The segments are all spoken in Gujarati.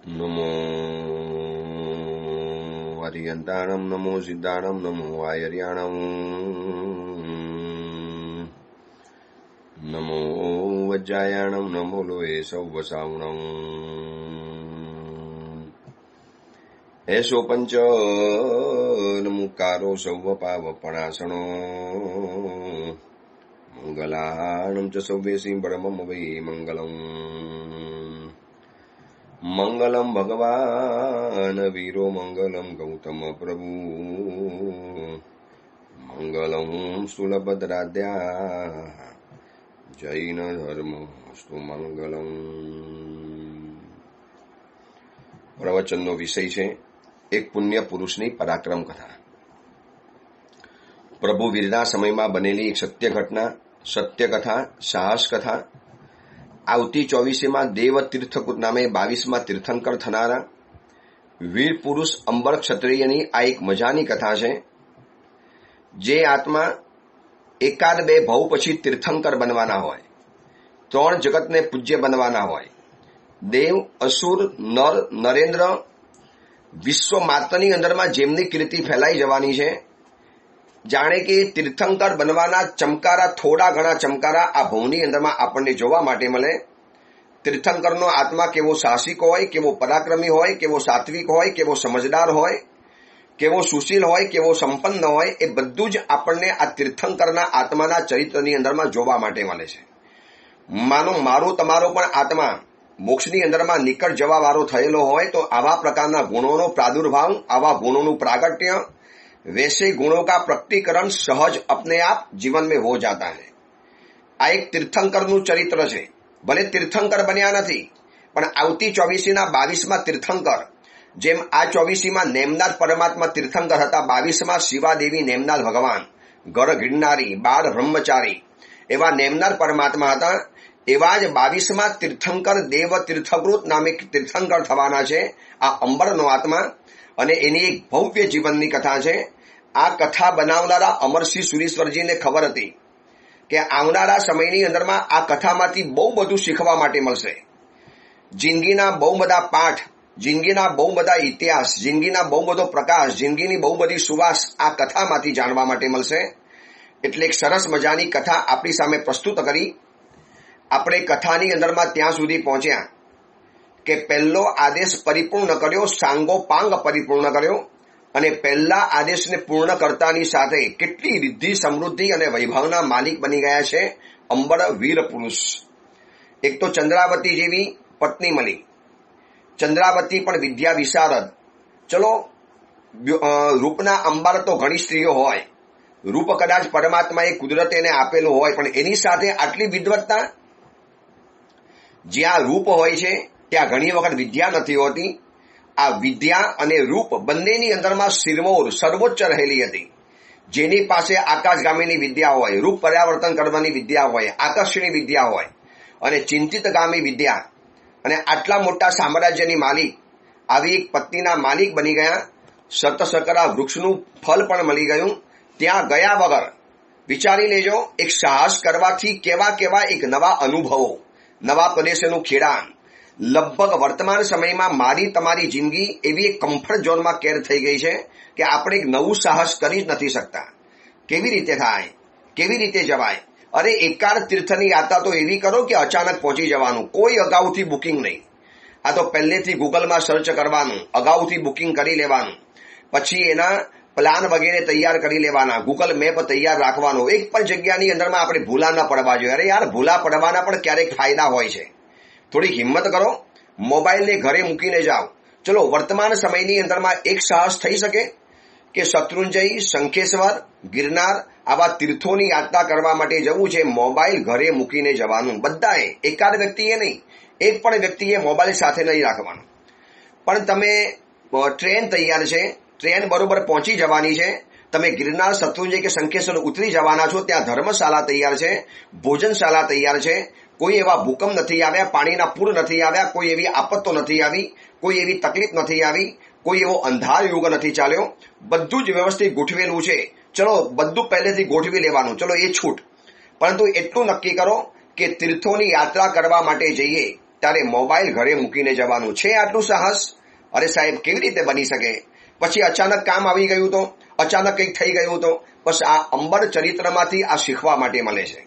નમો હરિયંતાણમ, નમો સિદ્ધાણમ, નમો આયર્યાણમ, નમો વજ્જાયાણમ, નમો લોહે સૌવસાવણમ. એસો પંચ મુકારો સૌવ પાવપણાસણો મંગલાણમ ચ સૌવેસી પરમમ વૈ મંગલમ. મંગલમ ભગવાન વીરો, મંગલમ ગૌતમ પ્રભુ, મંગલમ સુલભદ્રાદ્યા જૈન ધર્મ સ્તુ મંગલમ. પ્રવચનનો વિષય છે એક પુણ્ય પુરુષની પરાક્રમ કથા. પ્રભુ વીરના સમયમાં બનેલી એક સત્ય ઘટના, સત્ય કથા, સાહસ કથા. આવતી 24મીમાં દેવ તીર્થકૂટ નામે 22માં તીર્થંકર થનારા વીર પુરુષ અંબર ક્ષત્રિયની આ એક મજાની કથા છે. જે આત્મા એકાદ બે ભવ પછી તીર્થંકર બનવાના હોય, 3 જગતને પૂજ્ય બનવાના હોય, દેવ, અસુર, નર, નરેન્દ્ર, વિશ્વ માત્રની અંદરમાં જેમની કીર્તિ ફેલાઈ જવાની છે, જાણે કે તીર્થંકર બનવાના ચમકારા, થોડા ઘણા ચમકારા આ ભવની અંદરમાં આપણને જોવા માટે મળે. તીર્થંકરનો આત્મા કેવો સાહસિક હોય, કેવો પરાક્રમી હોય, કેવો સાત્વિક હોય, કેવો સમજદાર હોય, કેવો સુશીલ હોય, કેવો સંપન્ન હોય, એ બધું જ આપણને આ તીર્થંકરના આત્માના ચરિત્રની અંદરમાં જોવા માટે મળે છે. મારો તમારો પણ આત્મા મોક્ષની અંદરમાં નિકટ જવા વાળો થયેલો હોય તો આવા પ્રકારના ગુણોનો પ્રાદુર્ભાવ, આવા ગુણોનું પ્રાગટ્ય, वैसे गुणों का प्रकटीकरण सहज अपने आप जीवन में हो जाता है. આ એક તીર્થંકરનું ચરિત્ર છે. ભલે તીર્થંકર બન્યા નથી, પણ આવતી 24ના 22માં તીર્થંકર, જેમ આ 24માં નેમનાથ પરમાત્મા તીર્થંકર હતા, 22માં શિવાદેવી નેમનાથ ભગવાન, ગર ગિરનારી, 12 બ્રહ્મચારી એવા નેમનાથ પરમાત્મા હતા. એવા જ 22માં તીર્થંકર દેવ તીર્થકૃત નામે તીર્થંકર થવાના છે આ અંબરનો આત્મા. અને એની એક ભવ્ય જીવનની કથા છે. આ કથા બનાવનારા અમરસિંહ સુરીશ્વરજીને ખબર હતી કે આવનારા સમયની અંદરમાં આ કથામાંથી બહુ બધું શીખવા માટે મળશે. જિંદગીના બહુ બધા પાઠ, જિંદગીના બહુ બધા ઇતિહાસ, જિંદગીના બહુ બધો પ્રકાશ, જિંદગીની બહુ બધી સુવાસ આ કથામાંથી જાણવા માટે મળશે. એટલે એક સરસ મજાની કથા આપણી સામે પ્રસ્તુત કરી. આપણે કથાની અંદરમાં ત્યાં સુધી પહોંચ્યા કે પહેલો આદેશ પરિપૂર્ણ કર્યો, સાંગોપાંગ પરિપૂર્ણ કર્યો. અને પહેલા આદેશને પૂર્ણ કરતાની સાથે કેટલી રિદ્ધિ, સમૃદ્ધિ અને વૈભવના માલિક બની ગયા છે અંબર વીર પુરુષ. એક તો ચંદ્રાવતી જેવી પત્ની મળી. ચંદ્રાવતી પણ વિદ્યા વિશારદ. ચલો, રૂપના અંબાર તો ઘણી સ્ત્રીઓ હોય, રૂપ કદાચ પરમાત્માએ કુદરતે એને આપેલું હોય, પણ એની સાથે આટલી વિદ્વત્તા. જ્યાં રૂપ હોય છે ત્યાં ઘણી વખત વિદ્યા નથી હોતી. આ વિદ્યા અને રૂપ બંનેની અંદરમાં શિરમોર, સર્વોચ્ચ રહેલી હતી. જેની પાસે આકાશગામીની વિદ્યા હોય, રૂપ પરિવર્તન કરવાની વિદ્યા હોય, આકર્ષણી વિદ્યા હોય અને ચિંતિતગામી વિદ્યા, અને આટલા મોટા સામ્રાજ્યની માલિક, આવી એક પત્નીના માલિક બની ગયા. શતશકરા વૃક્ષનું ફળ પણ મળી ગયું. ત્યાં ગયા વગર વિચારી લેજો, એક સાહસ કરવાથી કેવા કેવા એક નવા અનુભવો, નવા પ્રદેશોનું ખેડાણ. લગભગ વર્તમાન સમયમાં મારી તમારી જિંદગી એવી એક કમ્ફર્ટ ઝોનમાં કેદ થઈ ગઈ છે કે આપણે એક નવું સાહસ કરી જ નથી શકતા. કેવી રીતે થાય, કેવી રીતે જવાય? અરે એકાદ તીર્થની યાત્રા તો એવી કરો કે અચાનક પહોંચી જવાનું, કોઈ અગાઉથી બુકિંગ નહીં. આ તો પહેલેથી ગૂગલમાં સર્ચ કરવાનું, અગાઉથી બુકિંગ કરી લેવાનું, પછી એના પ્લાન વગેરે તૈયાર કરી લેવાના, ગૂગલ મેપ તૈયાર રાખવાનો. એક પણ જગ્યાની અંદરમાં આપણે ભૂલા ન પડવા જોઈએ. અરે યાર, ભૂલા પડવાના પણ ક્યારેક ફાયદા હોય છે. થોડીક હિંમત કરો, મોબાઈલને ઘરે મૂકીને જાઓ. ચલો, વર્તમાન સમયની અંદરમાં એક સાહસ થઈ શકે કે શત્રુંજય, શંખેશ્વર, ગિરનાર આવા તીર્થોની યાત્રા કરવા માટે જવું છે. મોબાઈલ ઘરે મૂકીને જવાનું. બધાએ, એકાદ વ્યક્તિએ નહીં, એક પણ વ્યક્તિએ મોબાઈલ સાથે નહીં રાખવાનો. પણ તમે ટ્રેન તૈયાર છે, ટ્રેન બરોબર પહોંચી જવાની છે, તમે ગિરનાર, શત્રુંજય કે શંખેશ્વર ઉતરી જવાના છો, ત્યાં ધર્મશાળા તૈયાર છે, ભોજનશાળા તૈયાર છે. કોઈ એવા ભૂકંપ નથી આવ્યા, પાણીના પૂર નથી આવ્યા, કોઈ એવી આપત્તો નથી આવી, કોઈ એવી તકલીફ નથી આવી, કોઈ એવો અંધાર યુગ નથી ચાલ્યો. બધું જ વ્યવસ્થિત ગોઠવેલું છે. ચલો, બધું પહેલેથી ગોઠવી લેવાનું. ચલો, એ છૂટ. પરંતુ એટલું નક્કી કરો કે તીર્થોની યાત્રા કરવા માટે જઈએ ત્યારે મોબાઈલ ઘરે મૂકીને જવાનું છે. આટલું સાહસ? અરે સાહેબ, કેવી રીતે બની શકે? પછી અચાનક કામ આવી ગયું તો, અચાનક કંઈક થઈ ગયું તો. બસ આ અંબર ચરિત્રમાંથી આ શીખવા માટે મળે છે.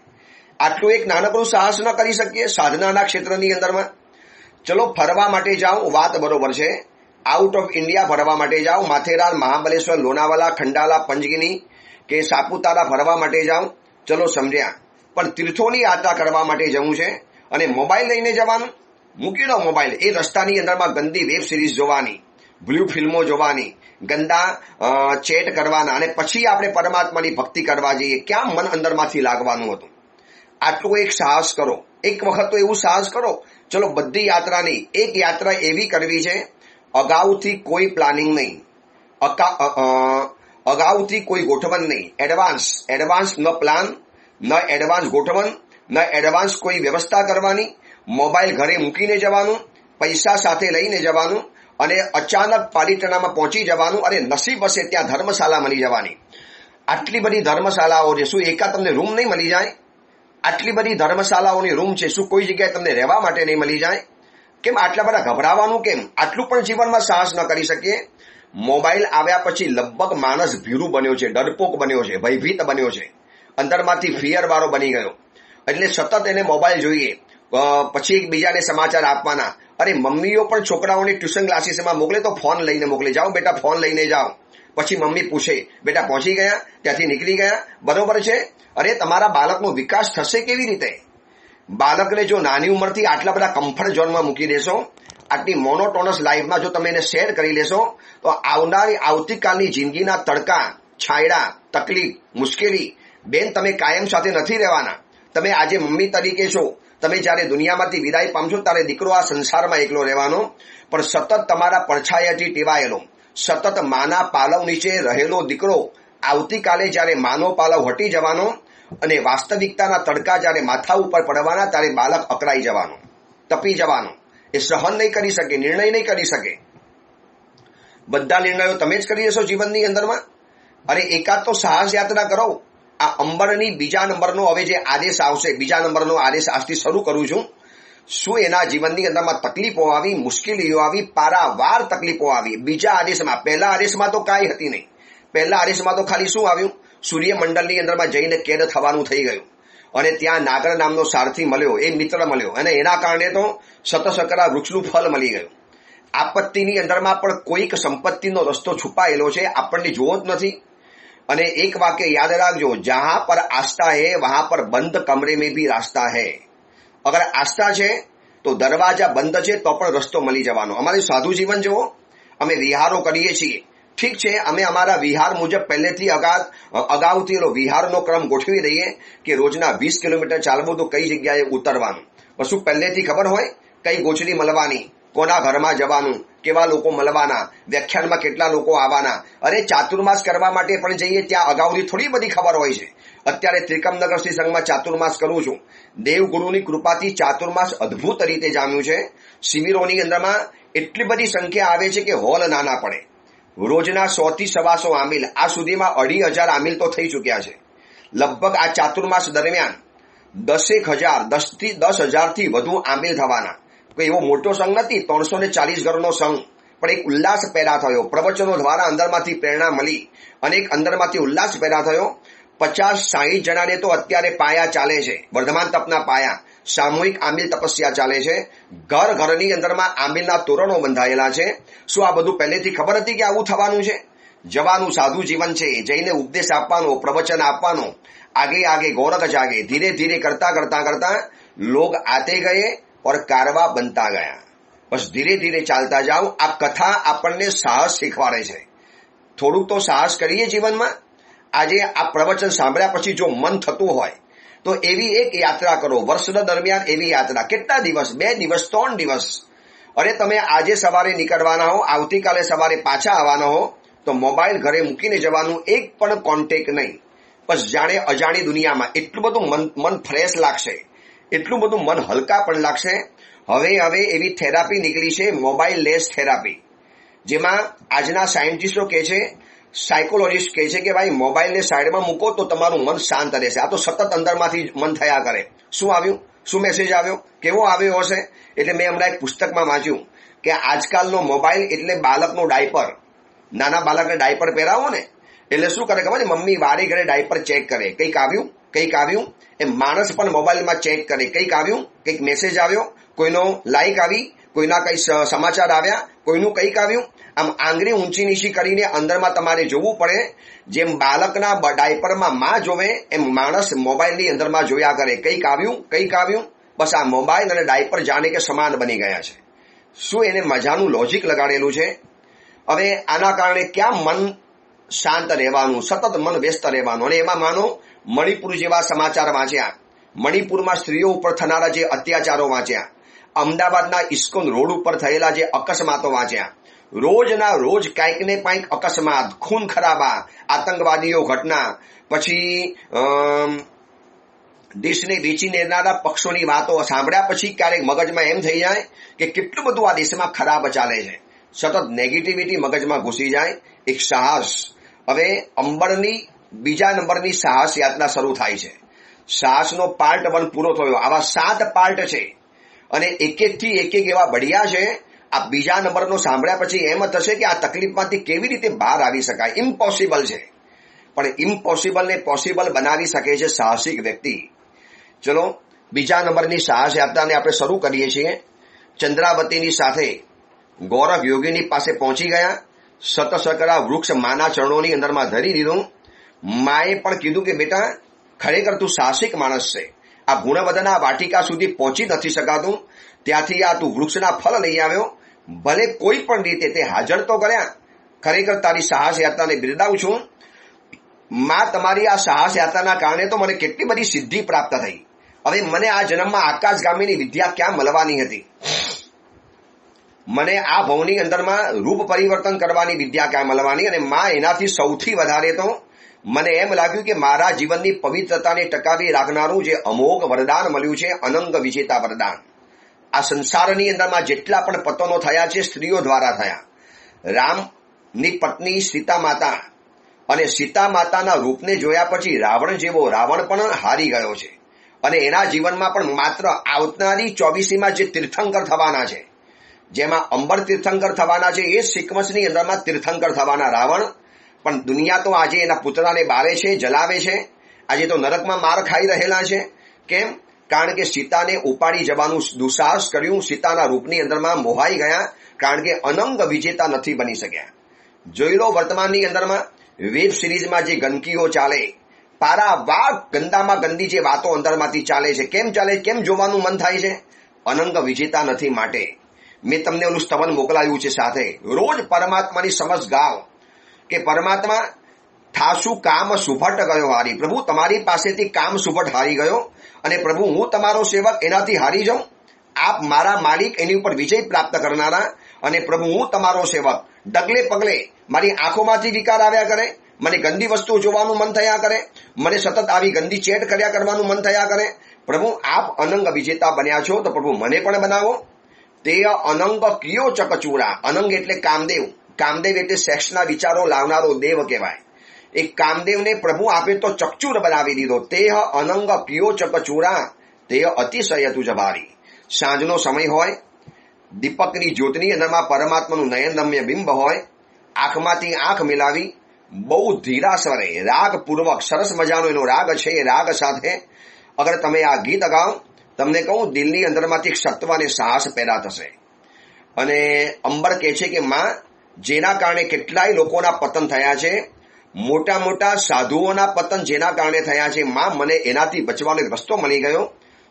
આટલું એક નાનકડું સાહસ ન કરી શકીએ સાધનાના ક્ષેત્રની અંદરમાં? ચલો ફરવા માટે જાઓ, વાત બરોબર છે. આઉટ ઓફ ઇન્ડિયા ફરવા માટે જાઓ, માથેરાન, મહાબલેશ્વર, લોનાવાલા, ખંડાલા, પંચગીની કે સાપુતારા ફરવા માટે જાઓ, ચલો સમજ્યા. પણ તીર્થોની યાત્રા કરવા માટે જવું છે અને મોબાઈલ લઈને જવાનું? મૂકી દો મોબાઈલ. એ રસ્તાની અંદરમાં ગંદી વેબ સિરીઝ જોવાની, બ્લુ ફિલ્મો જોવાની, ગંદા ચેટ કરવાના અને પછી આપણે પરમાત્માની ભક્તિ કરવા જઈએ. ક્યાં મન અંદરમાંથી લાગવાનું હતું? આટલું એક સાહસ કરો. એક વખત તો એવું સાહસ કરો. ચલો બધી યાત્રા નહીં, એક યાત્રા એવી કરવી છે અગાઉથી કોઈ પ્લાનિંગ નહીં, અગાઉથી કોઈ ગોઠવણ નહીં. એડવાન્સ ન પ્લાન, ન એડવાન્સ ગોઠવણ, ન એડવાન્સ કોઈ વ્યવસ્થા કરવાની. મોબાઈલ ઘરે મૂકીને જવાનું, પૈસા સાથે લઈને જવાનું અને અચાનક પાલિતાણામાં પહોંચી જવાનું અને નસીબ હશે ત્યાં ધર્મશાળા મળી જવાની. આટલી બધી ધર્મશાળાઓ છે, શું એકા તમને રૂમ નહીં મળી જાય? આટલી બધી ધર્મશાળાઓની રૂમ છે, શું કોઈ જગ્યાએ તમને રહેવા માટે નહીં મળી જાય? કેમ આટલા બધા ગભરાવાનું કેમ? આટલું પણ જીવનમાં સાહસ ન કરી શકીએ? મોબાઈલ આવ્યા પછી લગભગ માણસ ભીરું બન્યો છે, ડરપોક બન્યો છે, ભયભીત બન્યો છે, અંદરમાંથી ફિયર વાળો બની ગયો. એટલે સતત એને મોબાઈલ જોઈએ, પછી એકબીજાને સમાચાર આપવાના. અરે મમ્મીઓ પણ છોકરાઓને ટ્યુશન ક્લાસીસમાં મોકલે તો ફોન લઈને મોકલે, જાઓ બેટા ફોન લઈને જાઓ. પછી મમ્મી પૂછે, બેટા પહોંચી ગયા, ત્યાંથી નીકળી ગયા, બરોબર છે? અરે તમારા બાળકનો વિકાસ થશે કેવી રીતે? બાળકને જો નાની ઉંમરથી આટલા બધા કમ્ફર્ટ ઝોનમાં મૂકી દેશો, આટલી મોનોટોનસ લાઈફમાં જો તમે એને શેર કરી લેશો, તો આવતીકાલની જિંદગીના તડકા, છાંયડા, તકલીફ, મુશ્કેલી, બેન તમે કાયમ સાથે નથી રહેવાના. તમે આજે મમ્મી તરીકે છો, તમે જ્યારે દુનિયામાંથી વિદાય પામશો ત્યારે દીકરો આ સંસારમાં એકલો રહેવાનો, પણ સતત તમારા પડછાયાથી ટેવાયેલો, સતત માના પાલવ નીચે રહેલો દીકરો આવતીકાલે જ્યારે માનો પાલવ હટી જવાનો અને વાસ્તવિકતાના તડકા જ્યારે માથા ઉપર પડવાના ત્યારે બાળક અકળાઈ જવાનું, તપી જવાનું. એ સહન નહીં કરી શકે, નિર્ણય નહીં કરી શકે. બધા નિર્ણયો તમે જ કરી દેશો જીવનની અંદરમાં. અરે એકાદ તો સાહસ યાત્રા કરો. આ અંબરની બીજા નંબરનો હવે જે આદેશ આવશે, બીજા નંબરનો આદેશ આજથી શરૂ કરું છું. શું એના જીવનની અંદરમાં તકલીફો આવી, મુશ્કેલીઓ આવી, પારાવાર તકલીફો આવી બીજા આદેશમાં? પહેલા આદેશમાં તો કાંઈ હતી નહીં. પહેલા આદેશમાં તો ખાલી શું આવ્યું? સૂર્યમંડળની અંદરમાં જઈને કેદ થવાનું થઈ ગયું અને ત્યાં નાગર નામનો સારથી મળ્યો, એ મિત્ર મળ્યો અને એના કારણે તો શતશકરા વૃક્ષનું ફળ મળી ગયું. આપત્તિની અંદરમાં પણ કોઈક સંપત્તિનો રસ્તો છુપાયેલો છે, આપણને જોવો જ નથી. અને એક વાક્ય યાદ રાખજો, જહાં પર આસ્થા હૈ વહાં પર બંધ કમરે में भी रास्ता है. અગર આસ્થા છે તો દરવાજા બંધ છે તો પણ રસ્તો મળી જવાનો. અમારું સાધુ જીવન જુઓ, અમે વિહારો કરીએ છીએ, ઠીક છે, અમે અમારા વિહાર મુજબ પહેલેથી અગાઉથી વિહારનો ક્રમ ગોઠવી દઈએ કે રોજના 20 કિલોમીટર ચાલવું તો કઈ જગ્યાએ ઉતરવાનું. શું પહેલેથી ખબર હોય કઈ ગોચરી મળવાની, કોના ઘરમાં જવાનું, કેવા લોકો મળવાના, વ્યાખ્યાનમાં કેટલા લોકો આવવાના? અરે ચાતુર્માસ કરવા માટે પણ જઈએ ત્યાં અગાઉથી થોડી બધી ખબર હોય છે. અત્યારે ત્રિકમનગર શ્રી સંઘમાં ચાતુર્માસ કરું છું. દેવગુરુની કૃપાથી ચાતુર્માસ અદ્ભુત રીતે જામ્યું છે. શિબિરોની અંદરમાં એટલી બધી સંખ્યા આવે છે કે હોલ નાના પડે. રોજના 100 થી 125 આમિલ, આ સુધીમાં 2500 આમિલ તો થઈ ચુક્યા છે. લગભગ આ ચાતુર્માસ દરમિયાન 10,000 થી વધુ આમિલ થવાના. કોઈ એવો મોટો સંઘ નથી, 340 ઘરનો સંઘ, પણ એક ઉલ્લાસ પેદા થયો. પ્રવચનો દ્વારા અંદરમાંથી પ્રેરણા મળી અને એક અંદરમાંથી ઉલ્લાસ પેદા થયો. 50-60 જણાને તો અત્યારે પાયા ચાલે છે, વર્ધમાન તપના પાયા, સામૂહિક આમિલ તપસ્યા ચાલે છે. ઘર ઘરની અંદરમાં આમિલના તોરણો બંધાયેલા છે. શું આ બધું પહેલેથી ખબર હતી કે આવું થવાનું છે? જવાનું સાધુ જીવન છે, જઈને ઉપદેશ આપવાનો, પ્રવચન આપવાનો, આગે આગે ગોરખ જાગે. ધીરે ધીરે કરતા કરતા કરતા લોગ આતે ગયે और कारवा बनता ગયા. બસ ધીરે ધીરે ચાલતા જાઓ. આ કથા આપણને સાહસ શીખવાડે છે. થોડુંક તો સાહસ કરીએ જીવનમાં. આજે આ પ્રવચન સાંભળ્યા પછી જો મન થતું હોય તો એવી એક યાત્રા કરો, વર્ષ દરમિયાન એવી યાત્રા. કેટલા દિવસ? 2 દિવસ, 3 દિવસ. અરે તમે આજે સવારે નીકળવાના હો, આવતીકાલે સવારે પાછા આવવાના હો, તો મોબાઈલ ઘરે મૂકીને જવાનું, એક પણ કોન્ટેક્ટ નહીં. બસ જાણે અજાણી દુનિયામાં એટલું બધું મન ફ્રેશ લાગશે, એટલું બધું મન હલકા પણ લાગશે. હવે એવી થેરાપી નીકળી છે, મોબાઈલ લેસ થેરાપી, જેમાં આજના સાયન્ટિસ્ટો કહે છે, સાયકોલોજીસ્ટ કહે છે કે ભાઈ મોબાઈલને સાઈડમાં મૂકો તો તમારું મન શાંત રહેશે. આ તો સતત અંદરમાંથી મન થયા કરે. શું આવ્યું? શું મેસેજ આવ્યો? કેવો આવ્યો હશે? એટલે મેં હમણાં એક પુસ્તકમાં વાંચ્યું કે આજકાલનો મોબાઈલ એટલે બાળકનો ડાયપર. નાના બાળકને ડાયપર પહેરાવો ને એટલે શું કરે ખબર છે? મમ્મી વારે ઘરે ડાયપર ચેક કરે, કંઈક આવ્યું. એ માણસ પણ મોબાઈલમાં ચેક કરે, કંઈક આવ્યું, કંઈક મેસેજ આવ્યો, કોઈનો લાઈક આવી, કોઈના કઈ સમાચાર આવ્યા, કોઈનું કંઈક આવ્યું. આમ આંગળી ઊંચી નીચી કરીને અંદરમાં તમારે જોવું પડે. જેમ બાળકના ડાયપરમાં માં જોવે એમ માણસ મોબાઈલની અંદરમાં જોયા કરે, કંઈક આવ્યું. બસ આ મોબાઈલ અને ડાયપર જાણે કે સમાન બની ગયા છે. શું એને મજાનું લોજિક લગાડેલું છે? હવે આના કારણે ક્યાં મન શાંત રહેવાનું, સતત મન વ્યસ્ત રહેવાનું. અને એમાં માનો મણિપુર જેવા સમાચાર વાંચ્યા, મણિપુરમાં સ્ત્રીઓ ઉપર થનારા જે અત્યાચારો વાંચ્યા, અમદાવાદના ઇસ્કોન રોડ ઉપર થયેલા જે અકસ્માતો વાંચ્યા. રોજના રોજ કાંઈક ને કાંઈક અકસ્માત, ખૂન ખરાબા, આતંકવાદીઓ ઘટના, પછી દેશને વેચી લેનારા પક્ષોની વાતો સાંભળ્યા પછી ક્યારેક મગજમાં એમ થઈ જાય કે કેટલું બધું આ દેશમાં ખરાબ ચાલે છે. સતત નેગેટિવિટી મગજમાં ઘૂસી જાય. એક સાહસ, હવે અંબરની બીજા નંબરની સાહસ યાત્રા શરૂ થાય છે. સાહસનો પાર્ટ 1 પૂરો થયો. આવા 7 પાર્ટ છે અને એક એવા બઢિયા છે. આ બીજા નંબરનો સાંભળ્યા પછી એમ થશે કે આ તકલીફમાંથી કેવી રીતે બહાર આવી શકાય. ઇમ્પોસિબલ છે, પણ ઇમ્પોસિબલને પોસિબલ બનાવી શકે છે સાહસિક વ્યક્તિ. ચલો બીજા નંબરની સાહસ યાત્રાને આપણે શરૂ કરીએ છીએ. ચંદ્રાવતીની સાથે ગોરખ યોગીની પાસે પહોંચી ગયા. શતશકરા વૃક્ષ માના ચરણોની અંદરમાં ધરી દીધું. માએ પણ કીધું કે બેટા ખરેખર તું સાહસિક માણસ છે. આ ગુણવદના વાટિકા સુધી પહોંચી નથી શકાતું, ત્યાંથી આ તું વૃક્ષના ફળ લઈ આવ્યો. ભલે કોઈ પણ રીતે તે હાજર તો કર્યા. ખરેખર તારી સાહસ યાત્રાને બિરદાવું છું. માં તમારી આ સાહસ યાત્રાના કારણે તો મને કેટલી બધી સિદ્ધિ પ્રાપ્ત થઈ. હવે મને આ જન્મમાં આકાશગામીની વિદ્યા ક્યાં મળવાની હતી? મને આ ભવની અંદરમાં રૂપ પરિવર્તન કરવાની વિદ્યા ક્યાં મળવાની? અને માં એનાથી સૌથી વધારે તો મને એમ લાગ્યું કે મારા જીવનની પવિત્રતાને ટકાવી રાખનારું જે અમોઘ વરદાન મળ્યું છે, અનંગ વિજેતા વરદાન. આ સંસારની અંદરમાં જેટલા પણ પતનો થયા છે સ્ત્રીઓ દ્વારા થયા. રામની પત્ની સીતા માતા, અને સીતા માતાના રૂપને જોયા પછી રાવણ જેવો રાવણ પણ હારી ગયો છે. અને એના જીવનમાં પણ માત્ર આવનારી 24મીમાં જે તીર્થંકર થવાના છે, જેમાં અંબર તીર્થંકર થવાના છે, એ સિક્વન્સની અંદરમાં તીર્થંકર થવાના રાવણ પણ દુનિયા તો આજે એના પુતળાને બારે છે, જલાવે છે. આજે તો નરકમાં માર ખાઈ રહેલા છે. કેમ? કારણ કે સીતાને ઉપાડી જવાનું દુસ્સાહસ કર્યું. સીતાના રૂપની અંદરમાં મોહાઈ ગયા, કારણ કે અનંગ વિજેતા નથી બની શક્યા. જોઈ લો વર્તમાનની અંદરમાં વેબ સિરીઝમાં જે ગંદકીઓ ચાલે, પારાવાર ગંદામાં ગંદી જે વાતો અંદરમાંથી ચાલે છે. કેમ ચાલે? કેમ જોવાનું મન થાય છે? અનંગ વિજેતા નથી માટે. મેં તમને ઓલું સ્તવન મોકલાવ્યું છે સાથે. રોજ પરમાત્માની સમજ ગાઓ કે પરમાત્મા થાશું કામ સુભટ ગયો હારી. પ્રભુ તમારી પાસેથી કામ સુભટ હારી ગયો અને પ્રભુ હું તમારો સેવક એનાથી હારી જાઉં. આપ મારા માલિક, એની ઉપર વિજય પ્રાપ્ત કરનારા. અને પ્રભુ હું તમારો સેવક. ડગલે પગલે મારી આંખોમાંથી વિકાર આવ્યા કરે, મને ગંદી વસ્તુઓ જોવાનું મન થયા કરે, મને સતત આવી ગંદી ચેટ કર્યા કરવાનું મન થયા કરે. પ્રભુ આપ અનંગ વિજેતા બન્યા છો તો પ્રભુ મને પણ બનાવો. તે અનંગ કિયો ચકચૂરા. અનંગ એટલે કામદેવ. કામદેવ એટલે સેક્સના વિચારો લાવનારો દેવ કહેવાય. એ કામદેવને પ્રભુ આપે તો ચકચૂર બનાવી દીધો. તે અનંગ કિયો ચકચૂરા તે અતિશય તુજ ભારી. સાંજનો સમય હોય, દીપકની જ્યોતની અંદરમાં પરમાત્માનું નયનરમ્ય બિંબ હોય, આંખમાંથી આંખ મિલાવી બહુ ધીરા સ્વરે રાગપૂર્વક, સરસ મજાનો એનો રાગ છે, એ રાગ સાથે અગર તમે આ ગીત ગાઓ, તમને કહું દિલની અંદરમાંથી સત્વ અને સાહસ પેદા થશે. અને અંબર કહે છે કે માં, જેના કારણે કેટલાય લોકોના પતન થયા છે, મોટા મોટા સાધુઓના પતન જેના કારણે થયા છે, માં મને એનાથી બચવાનો એક રસ્તો મળી ગયો.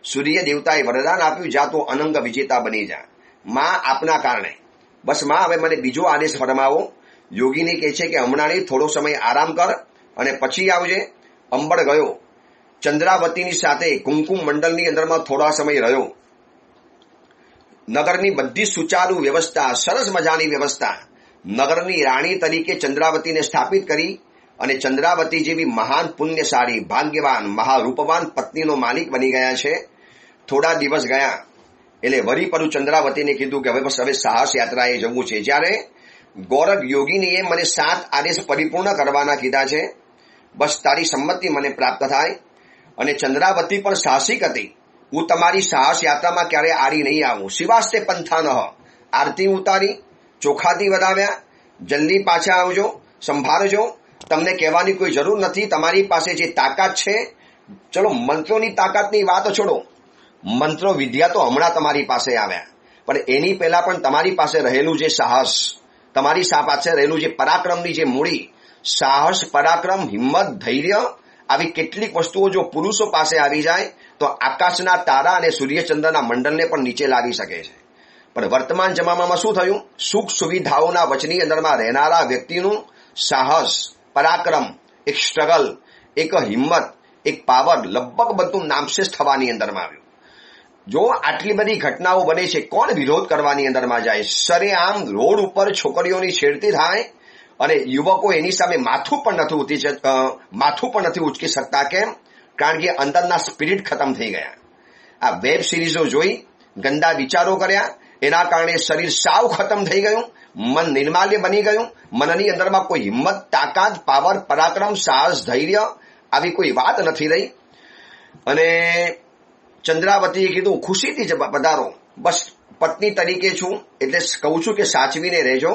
સૂર્ય દેવતાએ વરદાન આપ્યું, જા તો અનંગ વિજેતા બની જા. માં આપના કારણે. બસ માં હવે મને બીજો આદેશ ફરમાવો. યોગીની કહે છે કે હમણાં થોડો સમય આરામ કર અને પછી આવજે. અંબર ગયો. ચંદ્રાવતીની સાથે કુમકુમ મંડળની અંદરમાં થોડા સમય રહ્યો. નગરની બધી સુચારુ વ્યવસ્થા, સરસ મજાની વ્યવસ્થા, નગરની રાણી તરીકે ચંદ્રાવતીને સ્થાપિત કરી. અને ચંદ્રાવતી જેવી મહાન પુણ્યશાળી, ભાગ્યવાન, મહારૂપવાન પત્નીનો માલિક બની ગયા છે. થોડા દિવસ ગયા એટલે વરી પરુ ચંદ્રાવતીને કીધું કે હવે સાહસ યાત્રાએ જવું છે. જ્યારે ગોરખ યોગીનીએ મને 7 આદેશ પરિપૂર્ણ કરવાના કીધા છે. બસ તારી સંમતિ મને પ્રાપ્ત થાય. અને ચંદ્રાવતી પણ સાહસિક હતી. હું તમારી સાહસ યાત્રામાં ક્યારે આડી નહીં આવું. શિવાસ્તે પંથા નહ. આરતી ઉતારી, ચોખાથી વધાવ્યા, જલ્દી પાછા આવજો, સંભાળજો. તમને કહેવાની કોઈ જરૂર નથી. તમારી પાસે જે તાકાત છે, ચલો મંત્રોની તાકાતની વાત છોડો, મંત્રો વિદ્યા તો હમણાં તમારી પાસે આવ્યા, પણ એની પહેલા પણ તમારી પાસે રહેલું જે સાહસ, તમારી પાસે રહેલું જે પરાક્રમની જે મૂડી, સાહસ, પરાક્રમ, હિંમત, ધૈર્ય, આવી કેટલીક વસ્તુઓ જો પુરુષો પાસે આવી જાય તો આકાશના તારા અને સૂર્યચંદ્રના મંડળને પણ નીચે લાવી શકે છે. પણ વર્તમાન જમાનામાં શું થયું? સુખ સુવિધાઓના વચની અંદરમાં રહેનારા વ્યક્તિનું સાહસ, પરાક્રમ, એક સ્ટ્રગલ, એક હિંમત, એક પાવર લગભગ બધું નામશેષ થવાની અંદરમાં આવ્યું. જો આટલી બધી ઘટનાઓ બને છે, કોણ વિરોધ કરવાની અંદરમાં જાય? સરેઆમ રોડ ઉપર છોકરીઓની છેડતી થાય અને યુવકો એની સામે માથું પણ નથી ઉચકી શકતા. કેમ? કારણ કે અંદરના સ્પિરિટ ખતમ થઈ ગયા. આ વેબ સિરીઝો જોઈ, ગંદા વિચારો કર્યા, એના કારણે શરીર સાવ ખતમ થઈ ગયું, મન નિર્માલ્ય બની ગયું. મનની અંદરમાં કોઈ હિંમત, તાકાત, પાવર, પરાક્રમ, સાહસ, ધૈર્ય આવી કોઈ વાત નથી રહી. અને ચંદ્રાવતીએ કીધું, ખુશીથી જ પધારો, બસ પત્ની તરીકે છું એટલે કહું છું કે સાચવીને રહેજો.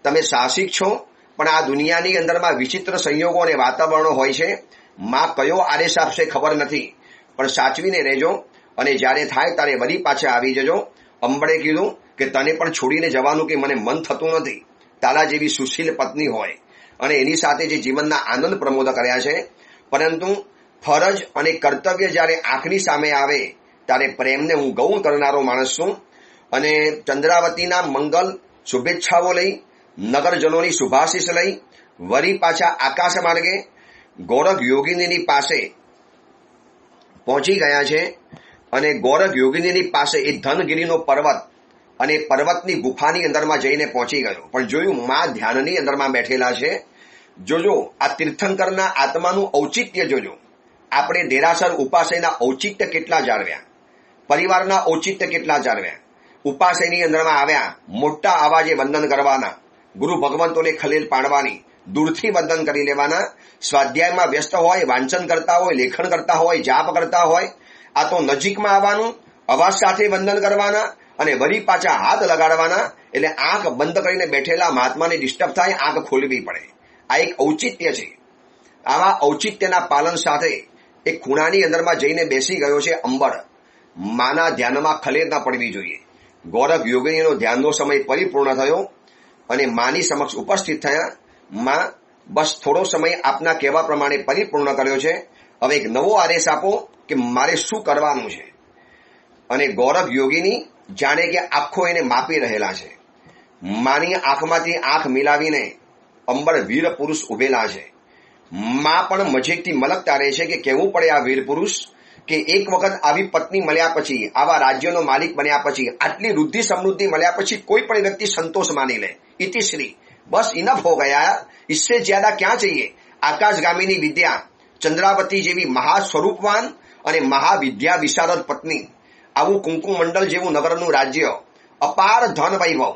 તમે સાહસિક છો, પણ આ દુનિયાની અંદરમાં વિચિત્ર સંયોગો અને વાતાવરણો હોય છે. માં કયો આદેશ આપશે ખબર નથી, પણ સાચવીને રહેજો અને જ્યારે થાય ત્યારે વળી પાછા આવી જજો. અંબરે કીધું કે તને પણ છોડીને જવાનું કે મને મન થતું નથી. તારા જેવી સુશીલ પત્ની હોય અને એની સાથે જે જીવનના આનંદ પ્રમોદ કર્યા છે, પરંતુ ફરજ અને કર્તવ્ય જ્યારે આંખની સામે આવે ત્યારે પ્રેમને હું ગૌણ કરનારો માણસ છું. અને ચંદ્રાવતીના મંગલ શુભેચ્છાઓ લઈ, નગરજનોની શુભાશીષ લઈ વળી પાછા આકાશ માર્ગે ગોરખ યોગિનીની પાસે પહોંચી ગયા છે. અને ગોરખ યોગિનીની પાસે એ ધનગીરીનો પર્વત અને પર્વતની ગુફાની અંદરમાં જઈને પહોંચી ગયો. પણ જોયું, માં ધ્યાનની અંદરમાં બેઠેલા છે. જોજો આ તીર્થંકરના આત્માનું ઔચિત્ય જોજો. આપણે દેરાસર ઉપાસયના ઔચિત્ય કેટલા જાળવ્યા, પરિવારના ઔચિત્ય કેટલા જાળવ્યા. ઉપાસયની અંદરમાં આવ્યા, મોટા અવાજે વંદન કરવાના, ગુરુ ભગવંતોને ખલેલ પાડવાની, દૂરથી વંદન કરી લેવાના. સ્વાધ્યાયમાં વ્યસ્ત હોય, વાંચન કરતા હોય, લેખન કરતા હોય, જાપ કરતા હોય, આ તો નજીકમાં આવવાનું, અવાજ સાથે વંદન કરવાના અને વળી પાછા હાથ લગાડવાના. એટલે આંખ બંધ કરીને બેઠેલા મહાત્માને ડિસ્ટર્બ થાય, આંખ ખોલવી પડે. આ એક ઔચિત્ય છે. આવા ઔચિત્યના પાલન સાથે એક ખૂણાની અંદરમાં જઈને બેસી ગયો છે અંબર. માના ધ્યાનમાં ખલેલ ન પડવી જોઈએ. ગોરખ યોગિનીનો ધ્યાનનો સમય પરિપૂર્ણ થયો અને માની સમક્ષ ઉપસ્થિત થયા. માં, બસ થોડો સમય આપના કહેવા પ્રમાણે પરિપૂર્ણ કર્યો છે, હવે એક નવો આદેશ આપો કે મારે શું કરવાનું છે. અને ગોરખ યોગિની જાણે કે આખો એને માપી રહેલા છે. માની આંખમાંથી આંખ મિલાવીને અંબર વીર પુરુષ ઉભેલા છે. માં પણ મજેકથી મલકતા રહે છે કે કહેવું પડે આ વીર પુરુષ કે એક વખત આવી પત્ની મળ્યા પછી, આવા રાજ્યનો માલિક બન્યા પછી, આટલી વૃદ્ધિ સમૃદ્ધિ મળ્યા પછી કોઈ પણ વ્યક્તિ સંતોષ માની લે. ઇતિશ્રી, બસ ઇનફ હો ગયા, इससे ज्यादा क्या चाहिए. આકાશગામીની વિદ્યા, ચંદ્રાવતી જેવી મહાસ્વરૂપવાન અને મહાવિદ્યા વિશારદ પત્ની, આવું કુંકુ મંડળ જેવું નગરનું રાજ્ય, અપાર ધન વૈભવ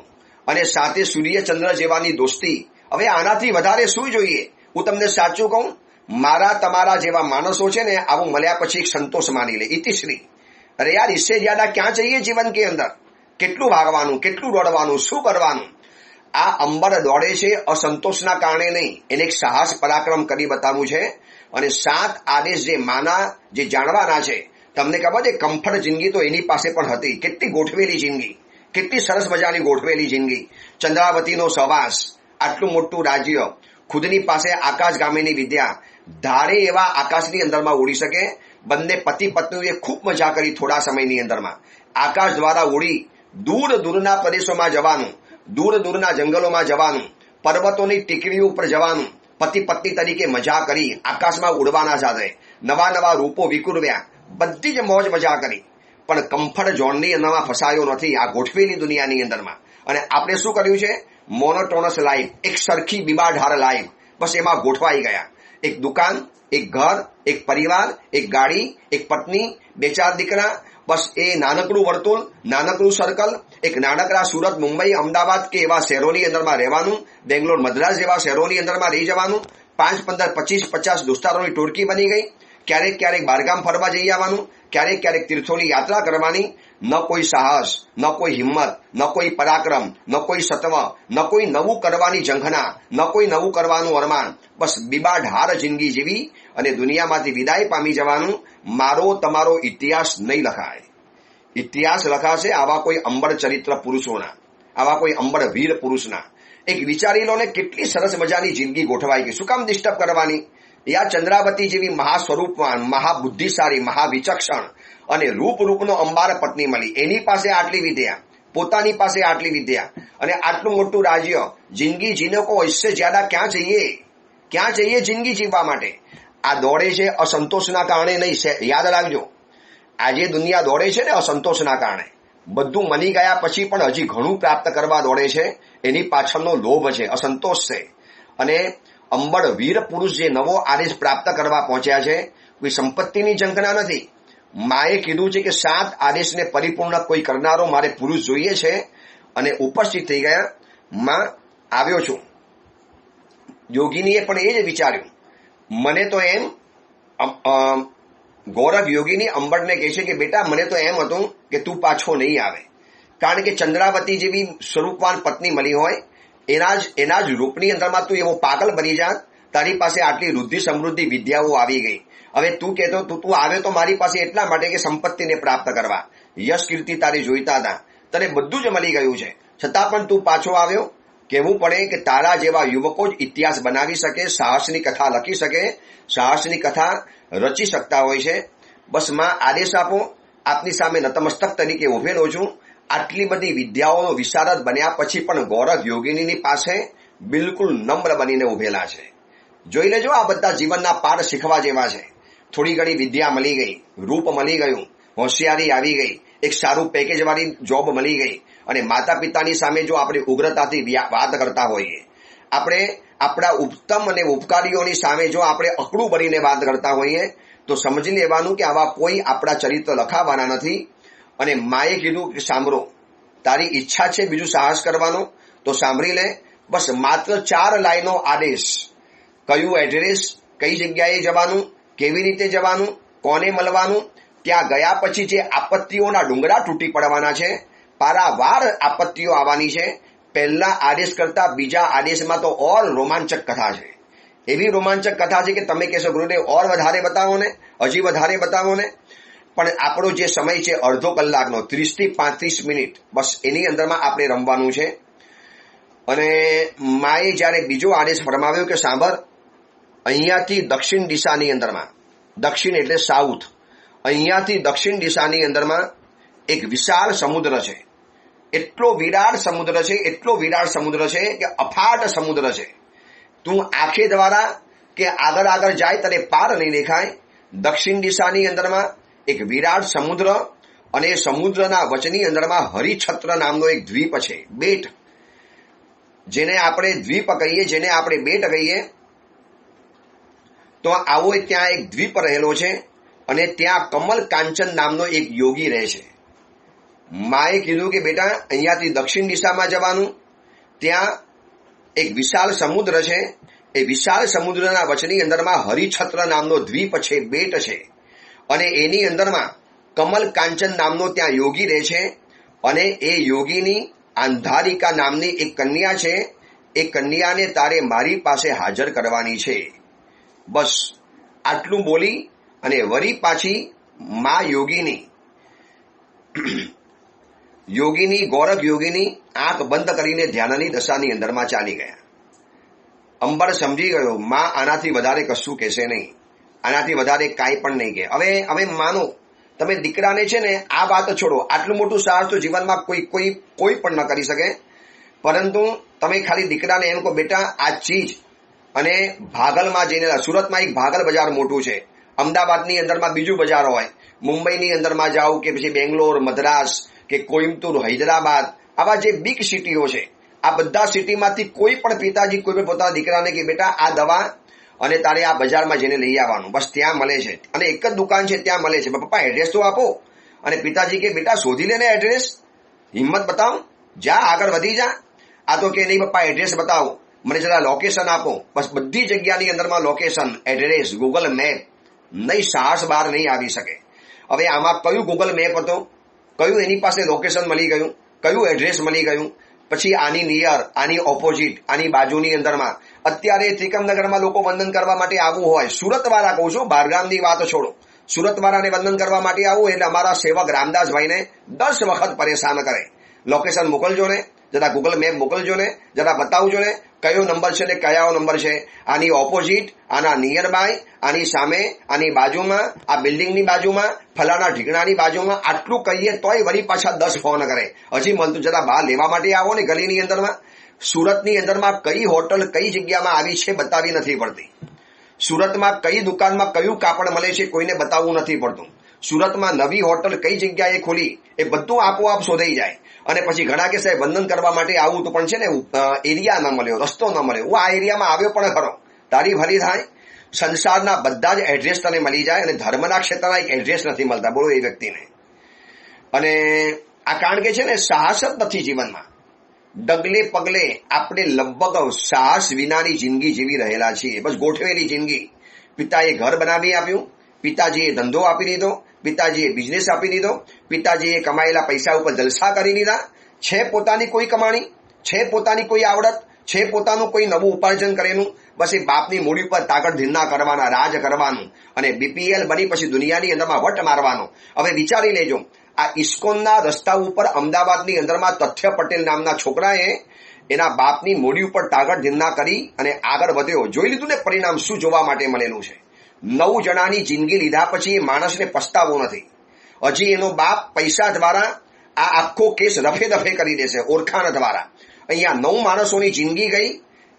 અને સાથે સૂર્યચંદ્ર જેવાની દોસ્તી, હવે આનાથી વધારે શું જોઈએ? હું તમને સાચું કહું, મારા તમારા જેવા માણસો છે ને, આવું મળ્યા પછી એક સંતોષ માની લે. ઇતિશ્રી, અરે યાર, इससे ज्यादा क्या चाहिए જીવન કે અંદર? કેટલું ભાગવાનું, કેટલું દોડવાનું, શું કરવાનું? આ અંબર દોડે છે અસંતોષના કારણે નહીં, એને એક સાહસ પરાક્રમ કરી બતાવવું છે. અને 7 આદેશ જે માના જે જાણવાના છે, તમને ખબર છે કમ્ફર્ટ જિંદગી તો એની પાસે પણ હતી. કેટલી ગોઠવેલી જિંદગી, કેટલી સરસ મજાની ગોઠવેલી જિંદગી. ચંદ્રાવતીનો સવાસ, આટલું મોટું રાજ્ય, ખુદની પાસે આકાશગામીની વિદ્યા, ધારે એવા આકાશની અંદરમાં ઉડી શકે. બંને પતિ પત્નીએ ખૂબ મજા કરી થોડા સમયની અંદરમાં. આકાશ દ્વારા ઉડી દૂર દૂરના પ્રદેશોમાં જવાનું, દૂર દૂરના જંગલોમાં જવાનું, પર્વતોની ટેકરીઓ ઉપર જવાનું. પતિ પત્ની તરીકે મજા કરી, આકાશમાં ઉડવાના સાથે નવા નવા રૂપો વિકુરવ્યા, બધી જ મોજ મજા કરી. પણ કમ્ફર્ટ ઝોનની અંદરમાં ફસાયો નથી આ ગોઠવેલી દુનિયાની અંદરમાં. અને આપણે શું કર્યું છે? મોનોટોનસ લાઈફ, એક સરખી બીબાઢાર લાઈફ, બસ એમાં ગોઠવાઈ ગયા. એક દુકાન, એક ઘર, એક પરિવાર, એક ગાડી, એક પત્ની, 2-4 દીકરા, બસ એ નાનકડું વર્તુળ, નાનકડું સર્કલ. એક નાનકડા સુરત, મુંબઈ, અમદાવાદ કે એવા શહેરોની અંદરમાં રહેવાનું, બેંગ્લોર, મદ્રાસ જેવા શહેરોની અંદરમાં રહી જવાનું. 5, 15, 25, 50 દોસ્તારોની ટોળકી બની ગઈ. ક્યારેક ક્યારેક બહારગામ ફરવા જઈ આવવાનું, ક્યારેક ક્યારેક તીર્થોની યાત્રા કરવાની ન કોઈ સાહસ, ન કોઈ હિંમત, ન કોઈ પરાક્રમ, ન કોઈ સત્વ, ન કોઈ નવું કરવાની ઝંખના, ન કોઈ નવું કરવાનું અરમાન, બસ બીબાઢાર જિંદગી જીવી અને દુનિયામાંથી વિદાય પામી જવાનું. મારો તમારો ઇતિહાસ નહીં લખાય. ઇતિહાસ લખાશે આવા કોઈ અંબર ચરિત્ર પુરુષોના, આવા કોઈ અંબર વીર પુરુષના. એક વિચારી લો ને, કેટલી સરસ મજાની જિંદગી ગોઠવાઈ ગઈ. શું કામ ડિસ્ટર્બ કરવાની? યા ચંદ્રાવતી જેવી મહાસ્વરૂપવાન, મહાબુદ્ધિશાળી, મહાવિચક્ષણ અને રૂપનો અંબાર પત્ની મળી. એની પાસે આટલી વિદ્યા, પોતાની પાસે આટલી વિદ્યા અને આટલું મોટું રાજ્ય. જિંદગી જીને કો इससे ज्यादा ક્યાં चाहिए જિંદગી જીવવા માટે? આ દોડે છે અસંતોષના કારણે નહીં. યાદ રાખજો, આજે દુનિયા દોડે છે ને અસંતોષના કારણે. બધું મળી ગયા પછી પણ હજી ઘણું પ્રાપ્ત કરવા દોડે છે. એની પાછળનો લોભ છે, અસંતોષ છે. અને અંબળ વીર પુરુષ જે નવો આદેશ પ્રાપ્ત કરવા પહોંચ્યા છે, કોઈ સંપત્તિની ઝંખના નથી. માએ કીધું છે કે 7 આદેશને પરિપૂર્ણ કોઈ કરનારો મારે પુરુષ જોઈએ છે અને ઉપસ્થિત થઈ ગયા. માં આવ્યો છું. યોગીનીએ પણ એ જ વિચાર્યું. મને તો એમ, ગોરખ યોગીની અંબળને કહે છે કે બેટા, મને તો એમ હતું કે તું પાછો નહીં આવે, કારણ કે ચંદ્રાવતી જેવી સ્વરૂપવાન પત્ની મળી હોય, એના જ રૂપની અંદરમાં તું એવો પાગલ બની જા. તારી પાસે આટલી વૃદ્ધિ સમૃદ્ધિ વિદ્યાઓ આવી ગઈ. હવે તું કહેતો તું આવ્યો તો મારી પાસે એટલા માટે કે સંપત્તિને પ્રાપ્ત કરવા, યશ કીર્તિ તારી જોઈતા હતા, તને બધું જ મળી ગયું છે, છતાં પણ તું પાછો આવ્યો. કહેવું પડે કે તારા જેવા યુવકો જ ઇતિહાસ બનાવી શકે, સાહસની કથા લખી શકે, સાહસની કથા રચી શકતા હોય છે. બસ માં આદેશ આપો, આપની સામે નતમસ્તક તરીકે ઉભેલો છું. આટલી બધી વિદ્યાઓનો વિશારદ બન્યા પછી પણ ગોરખ યોગિનીની પાસે બિલકુલ નમ્ર બનીને ઉભેલા છે. જોઈ લેજો, આ બધા જીવનના પાઠ શીખવા જેવા છે. થોડી ઘણી વિદ્યા મળી ગઈ, રૂપ મળી ગયું, હોશિયારી આવી ગઈ, એક સારું પેકેજ વાળી જોબ મળી ગઈ અને માતા પિતાની સામે જો આપણે ઉગ્રતાથી વાત કરતા હોઈએ, આપણે આપણા ઉત્તમ અને ઉપકારીઓની સામે જો આપણે અકડું બનીને વાત કરતા હોઈએ, તો સમજી લેવાનું કે આવા કોઈ આપણા ચરિત્ર લખાવાના નથી. અને માએ કીધું કે સાંભળો, તારી ઈચ્છા છે બીજું સાહસ કરવાનો તો સાંભળી લે. બસ માત્ર 4 લાઈનો આદેશ. કયું એડ્રેસ, કઈ જગ્યાએ જવાનું, કેવી રીતે જવાનું, કોને મળવાનું, ત્યાં ગયા પછી જે આપત્તિઓના ડુંગરા તૂટી પડવાના છે, પારાવાર આપત્તિઓ આવવાની છે. પહેલા આદેશ કરતા બીજા આદેશમાં તો ઓર રોમાંચક કથા છે. એવી રોમાંચક કથા છે કે તમે કહેશો ગુરુદેવ ઓર વધારે બતાવો ને, હજી વધારે બતાવો ને. પણ આપણો જે સમય છે અડધો કલાકનો, 30 થી 35 મિનિટ, બસ એની અંદરમાં આપણે રમવાનું છે. અને માએ જ્યારે બીજો આદેશ ફરમાવ્યો કે સાંભળ, અહીંયાથી દક્ષિણ દિશાની અંદરમાં, દક્ષિણ એટલે સાઉથ, અહીંયાથી દક્ષિણ દિશાની અંદરમાં એક વિશાળ સમુદ્ર છે. એટલો વિરાટ સમુદ્ર છે, એટલો વિરાટ સમુદ્ર છે કે અફાટ સમુદ્ર છે. તું આંખે દ્વારા કે આગળ જાય તને પાર નહીં દેખાય. દક્ષિણ દિશાની અંદરમાં એક વિરાટ સમુદ્ર અને સમુદ્રના વચની અંદરમાં હરિછત્ર નામનો એક દ્વીપ છે, બેટ, જેને આપણે દ્વીપ કહીએ, જેને આપણે બેટ કહીએ. તો આવો ત્યાં એક દ્વીપ રહેલો છે અને ત્યાં કમલ કાંચન નામનો એક યોગી રહે છે. માએ કીધું કે બેટા, અહીંયાથી દક્ષિણ દિશામાં જવાનું, ત્યાં એક વિશાળ સમુદ્ર છે. એ વિશાળ સમુદ્રના વચની અંદરમાં હરિછત્ર નામનો દ્વીપ છે, બેટ છે અને એની અંદરમાં કમલ કાંચન નામનો ત્યાં યોગી રહે છે. અને એ યોગીની આંધારિકા નામની એક કન્યા છે. એ કન્યાને તારે મારી પાસે હાજર કરવાની છે. બસ આટલું બોલી અને વળી પાછી મા યોગીની ગોરખ યોગીની આંખ બંધ કરીને ધ્યાનની દશાની અંદરમાં ચાલી ગયા. અંબર સમજી ગયો, માં આનાથી વધારે કશું કહેશે નહીં, આનાથી વધારે કાંઈ પણ નહીં કહે. હવે માનો તમે દીકરાને છે ને, આ વાત છોડો, આટલું મોટું સાહસ તો જીવનમાં કોઈ પણ ન કરી શકે. પરંતુ તમે ખાલી દીકરાને એમ કહો, બેટા આ ચીજ, અને ભાગલમાં જઈને, સુરતમાં એક ભાગલ બજાર મોટું છે, અમદાવાદની અંદરમાં બીજું બજાર હોય, મુંબઈની અંદરમાં જાઓ કે પછી બેંગ્લોર, મદ્રાસ કે કોઈમ્બતુર, હૈદરાબાદ, આવા જે બિગ સિટીઓ છે, આ બધા સિટીમાંથી કોઈ પણ પિતાજી કોઈ પણ પોતાના દીકરાને કે બેટા આ દવા અને તારે આ બજારમાં જઈને લઈ આવવાનું, બસ ત્યાં મળે છે અને એક જ દુકાન છે ત્યાં મળે છે, પપ્પા એડ્રેસ તો આપો. અને પિતાજી કે બેટા શોધી લેને એડ્રેસ, હિંમત બતાવો, જા આગળ વધી જા. આ તો કે નહીં પપ્પા એડ્રેસ બતાવો, મને જરા લોકેશન આપો. બસ બધી જગ્યાની અંદરમાં લોકેશન, એડ્રેસ, ગૂગલ મેપ, નહીં સાહસ બહાર નહીં આવી શકે. હવે આમાં કયું ગૂગલ મેપ હતો, કયું એની પાસે લોકેશન મળી ગયું, કયું એડ્રેસ મળી ગયું, પછી આની નિયર, આની ઓપોઝિટ, આની બાજુની અંદરમાં અત્યારે ત્રિકમનગરમાં લોકો વંદન કરવા માટે આવવું હોય, સુરત વાળા કહું છું, બહારગામની વાત છોડો, સુરત વાળાને વંદન કરવા માટે આવવું એટલે અમારા સેવક રામદાસભાઈને 10 વખત પરેશાન કરે. લોકેશન મોકલજો ને, જરા ગૂગલ મેપ મોકલજો ને, જરા બતાવજો ને કયો નંબર છે ને કયો નંબર છે, આની ઓપોઝિટ, આના નિયર બાય, આની સામે, આની બાજુમાં, આ બિલ્ડિંગની બાજુમાં, ફલાણા ઢીકણાની બાજુમાં, આટલું કહીએ તોય વળી પાછા 10 ફોન કરે. હજી મને તો જરા બહાર લેવા માટે આવો ને ગલીની અંદરમાં. સુરતની અંદરમાં કઈ હોટલ કઈ જગ્યામાં આવી છે બતાવી નથી પડતી. સુરતમાં કઈ દુકાનમાં કયું કાપડ મળે છે કોઈને બતાવવું નથી પડતું. સુરતમાં નવી હોટલ કઈ જગ્યાએ ખોલી એ બધું આપોઆપ શોધાઈ જાય. અને પછી ઘણા કે સાહેબ વંદન કરવા માટે આવું તો પણ છે ને એરિયા ન મળ્યો, રસ્તો ન મળ્યો. હું આ એરિયામાં આવ્યો પણ ખરો, તારી ભરી થાય. સંસારના બધા જ એડ્રેસ તને મળી જાય અને ધર્મના ક્ષેત્રના એક એડ્રેસ નથી મળતા, બોલો એ વ્યક્તિને. અને આ કારણ કે છે ને સાહસ જ નથી જીવનમાં. ડગલે પગલે આપણે લગભગ સાહસ વિનાની જિંદગી જીવી રહેલા છીએ, બસ ગોઠવેલી જિંદગી. પિતાએ ઘર બનાવી આપ્યું, પિતાજીએ ધંધો આપી દીધો, પિતાજીએ બિઝનેસ આપી દીધો, પિતાજીએ કમાયેલા પૈસા ઉપર જલસા કરી દીધા. છે પોતાની કોઈ કમાણી, છે પોતાની કોઈ આવડત, છે પોતાનું કોઈ નવું ઉપાર્જન કરેલું, બસ એ બાપની મૂડી પર તાકડ ધીરના કરવાના, રાજ કરવાનું અને બીપીએલ બની પછી દુનિયાની અંદરમાં વટ મારવાનો. હવે વિચારી લેજો, આ ઇસ્કોનના રસ્તા ઉપર અમદાવાદની અંદરમાં તથ્ય પટેલ નામના છોકરાએ એના બાપની મૂડી ઉપર તાકડ ધીરના કરી અને આગળ વધ્યો. જોઈ લીધું ને પરિણામ શું જોવા માટે મળેલું છે. 9 જણાની જિંદગી લીધા પછી એ માણસને પસ્તાવો નથી. હજી એનો બાપ પૈસા દ્વારા આ આખો કેસ રફે દફે કરી દેશે, ઓળખાણ દ્વારા. અહીંયા 9 માણસોની જિંદગી ગઈ,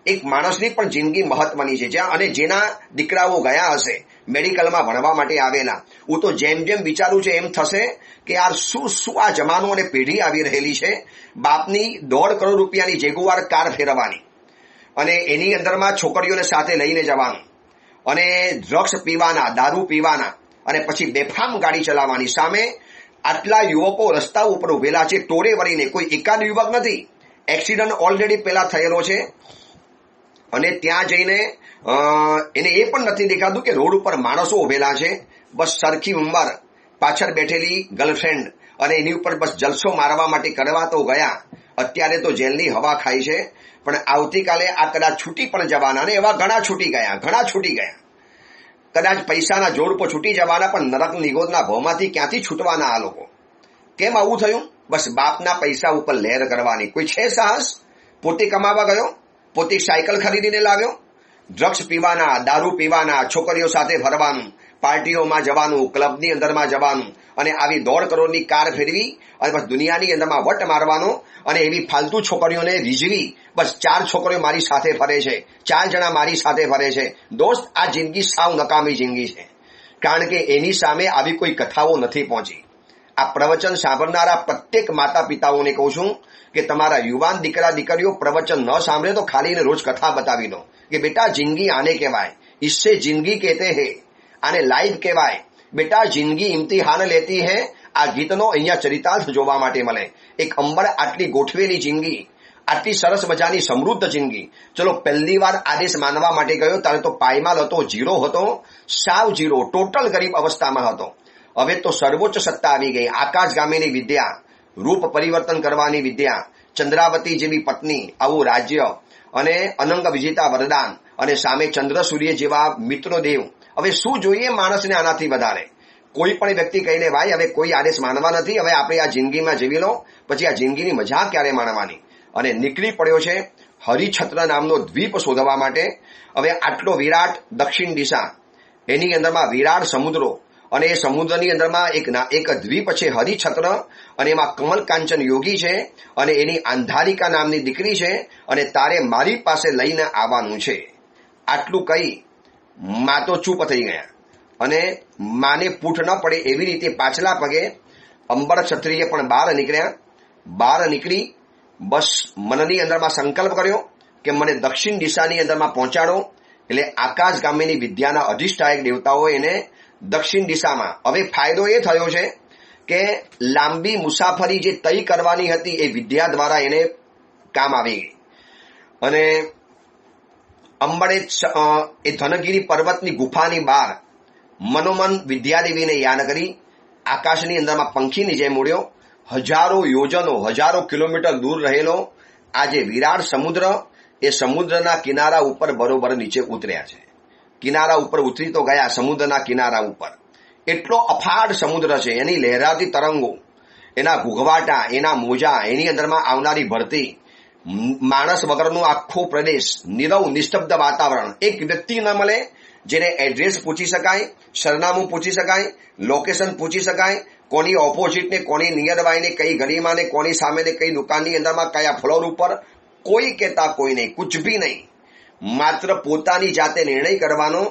એક માણસની પણ જિંદગી મહત્વની છે. જ્યાં અને જેના દીકરાઓ ગયા હશે મેડિકલમાં ભણવા માટે આવેલા, હું તો જેમ જેમ વિચારું છું એમ થશે કે યાર શું શું આ જમાનો અને પેઢી આવી રહેલી છે. બાપની 1.5 કરોડ રૂપિયાની જેગુઆર કાર ફેરવવાની અને એની અંદરમાં છોકરીઓને સાથે લઈને જવાનું અને ડ્રગ્સ પીવાના, દારૂ પીવાના અને પછી બેફામ ગાડી ચલાવવાની. સામે આટલા યુવકો રસ્તા ઉપર ઉભેલા છે ટોળે વળીને, કોઈ એકાદ યુવક નથી. એક્સિડન્ટ ઓલરેડી પેલા થયેલો છે અને ત્યાં જઈને એને એ પણ નથી દેખાતું કે રોડ ઉપર માણસો ઉભેલા છે. બસ સરખી ઉંમર, પાછળ બેઠેલી ગર્લફ્રેન્ડ અને એની ઉપર બસ જલસો મારવા માટે કરવા તો ગયા. અત્યારે તો જેલની હવા ખાય છે, પણ આવતીકાલે આ કદાચ છૂટી પણ જવાના અને એવા ઘણા છૂટી ગયા. કદાચ પૈસાના જોર પર છૂટી જવાના, પણ નરક નિગોદના ભવમાંથી ક્યાંથી છૂટવાના આ લોકો? કેમ આવું થયું? બસ બાપના પૈસા ઉપર લહેર કરવાની. કોઈ છે સાહસ? પોતે કમાવા ગયો, પોતે સાયકલ ખરીદીને લાવ્યો, ડ્રગ્સ પીવાના, દારૂ પીવાના, છોકરીઓ સાથે ફરવાનું, પાર્ટીઓમાં જવાનું, ક્લબની અંદરમાં જવાનું અને આવી 1.5 કરોડની કાર ફેરવી અને બસ દુનિયાની અંદરમાં વટ મારવાનો અને એવી ફાલતુ છોકરીઓને રીઝવી. બસ 4 છોકરીઓ મારી સાથે ફરે છે, 4 જણા મારી સાથે ફરે છે. દોસ્ત, આ જિંદગી સાવ નકામી જિંદગી છે, કારણ કે એની સામે આવી કોઈ કથાઓ નથી પહોંચી. આ પ્રવચન સાંભળનારા પ્રત્યેક માતા પિતાઓને કહું છું કે તમારા યુવાન દીકરા દીકરીઓ પ્રવચન ન સાંભળે તો ખાલી રોજ કથા બતાવી દો કે બેટા જિંદગી આને કહેવાય, इससे जिंदगी कहते हैं, આને લાઈફ કહેવાય. બેટા જિંદગી ઇમ્તિહાન લેતી હે. આ ગીતનો અહીંયા ચરિતાર્થ જોવા માટે મળે. એક અંબર આટલી ગોઠવેલી જિંદગી, આટલી સરસ મજાની સમૃદ્ધ જિંદગી. ચલો પહેલી વાર આદેશ માનવા માટે ગયો ત્યારે તો પાયમાલ હતો, જીરો હતો, સાવ જીરો, ટોટલ ગરીબ અવસ્થામાં હતો. હવે તો સર્વોચ્ચ સત્તા આવી ગઈ. આકાશગામીની વિદ્યા, રૂપ પરિવર્તન કરવાની વિદ્યા, ચંદ્રાવતી જેવી પત્ની, આવું રાજ્ય અને અનંગ વિજેતા વરદાન અને સામે ચંદ્ર સૂર્ય જેવા મિત્રો દેવ. હવે શું જોઈએ માણસને આનાથી વધારે? કોઈ પણ વ્યક્તિ કહીને ભાઈ હવે કોઈ આદેશ માનવા નથી, હવે આપણે આ જિંદગીમાં જીવી લો, પછી આ જિંદગીની મજા ક્યારે માણવાની? અને નીકળી પડ્યો છે હરિછત્ર નામનો દ્વીપ શોધવા માટે. હવે આટલો વિરાટ દક્ષિણ દિશા, એની અંદરમાં વિરાટ સમુદ્રો અને એ સમુદ્રની અંદરમાં એક દ્વીપ છે હરિછત્ર અને એમાં કમલ કાંચન યોગી છે અને એની આંધારિકા નામની દીકરી છે અને તારે મારી પાસે લઈને આવવાનું છે. આટલું કહી મા તો ચૂપ થઈ ગયા અને માને પૂઠ ન પડે એવી રીતે પાછલા પગે અંબર ક્ષત્રિય પણ બહાર નીકળ્યા. બહાર નીકળી બસ મનની અંદરમાં સંકલ્પ કર્યો કે મને દક્ષિણ દિશાની અંદરમાં પહોંચાડો. એટલે આકાશ ગામીની વિદ્યાના અધિષ્ઠાયક દેવતાઓ એને દક્ષિણ દિશામાં. હવે ફાયદો એ થયો છે કે લાંબી મુસાફરી જે તય કરવાની હતી એ વિદ્યા દ્વારા એને કામ આવી ગઈ. અને અંબરે એ ધનગીરી પર્વતની ગુફાની બહાર મનોમન વિદ્યાદેવીને યાદ કરી આકાશની અંદરમાં પંખીની જેમ ઉડ્યો. હજારો યોજનો, હજારો કિલોમીટર દૂર રહેલો આ જે વિરાટ સમુદ્ર, એ સમુદ્રના કિનારા ઉપર બરોબર નીચે ઉતર્યા છે. કિનારા ઉપર ઉતરી તો ગયા, સમુદ્રના કિનારા ઉપર. એટલો અફાટ સમુદ્ર છે, એની લહેરાતી તરંગો, એના ઘૂઘવાટા, એના મોજા, એની અંદરમાં આવનારી ભરતી, માણસ વગરનો આખો પ્રદેશ, નીરવ નિસ્તબ્ધ વાતાવરણ. એક વ્યક્તિ ન મળે જેને એડ્રેસ પૂછી શકાય, સરનામું પૂછી શકાય, લોકેશન પૂછી શકાય, કોની ઓપોઝિટ ને કોની નિયર બાય ને કઈ ગલીમાં ને કોની સામે ને કઈ દુકાનની અંદરમાં કયા ફ્લોર ઉપર, કોઈ કહેતા કોઈ નહીં, કુછ ભી નહીં. માત્ર પોતાની જાતે નિર્ણય કરવાનો.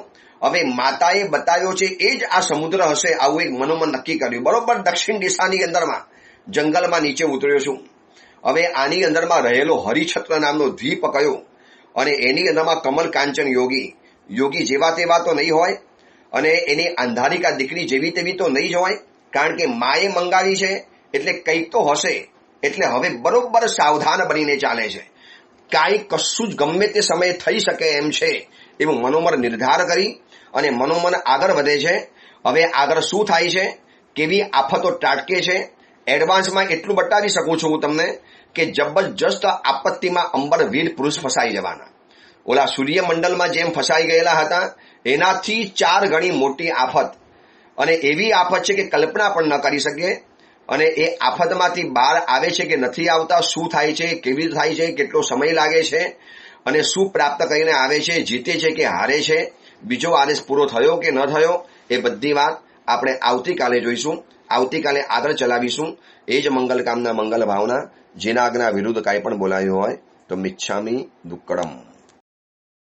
હવે માતાએ બતાવ્યો છે એ જ આ સમુદ્ર હશે, આવું એક મનોમન નક્કી કર્યું. બરોબર દક્ષિણ દિશાની અંદરમાં જંગલમાં નીચે ઉતર્યો છું. હવે આની અંદરમાં રહેલો હરિછત્ર નામનો દ્વીપ કયો, અને એની અંદરમાં કમલ કાંચન યોગી. યોગી જેવા તેવા તો નહીં હોય, અને એની અંધારિકા દીકરી જેવી તેવી તો નહીં જ હોય, કારણ કે માએ મંગાવી છે એટલે કંઈક તો હશે. એટલે હવે બરોબર સાવધાન બનીને ચાલે છે. કાંઈ કશું જ ગમે તે સમયે થઈ શકે એમ છે એવું મનોમન નિર્ધાર કરી અને મનોમન આગળ વધે છે. હવે આગળ શું થાય છે, કેવી આફતો ત્રાટકે છે, એડવાન્સમાં એટલું બતાવી શકું છું હું તમને કે જબરજસ્ત આપત્તિમાં અંબર વીર પુરુષ ફસાઈ જવાના. ઓલા સૂર્યમંડળમાં જેમ ફસાઈ ગયેલા હતા એનાથી 4 ગણી મોટી આફત, અને એવી આફત છે કે કલ્પના પણ ન કરી શકીએ. અને એ આફતમાંથી બહાર આવે છે કે નથી આવતા, શું થાય છે, કેવી રીતે થાય છે, કેટલો સમય લાગે છે, અને શું પ્રાપ્ત કરીને આવે છે, જીતે છે કે હારે છે, બીજો આદેશ પૂરો થયો કે ન થયો, એ બધી વાત આપણે આવતીકાલે જોઈશું. આવતીકાલે આગળ ચલાવીશું. એ જ મંગલ કામના, મંગલ ભાવના. જેના આજ્ઞા વિરુદ્ધ કાંઈ પણ બોલાયું હોય તો મિચ્છામી દુક્કડમ.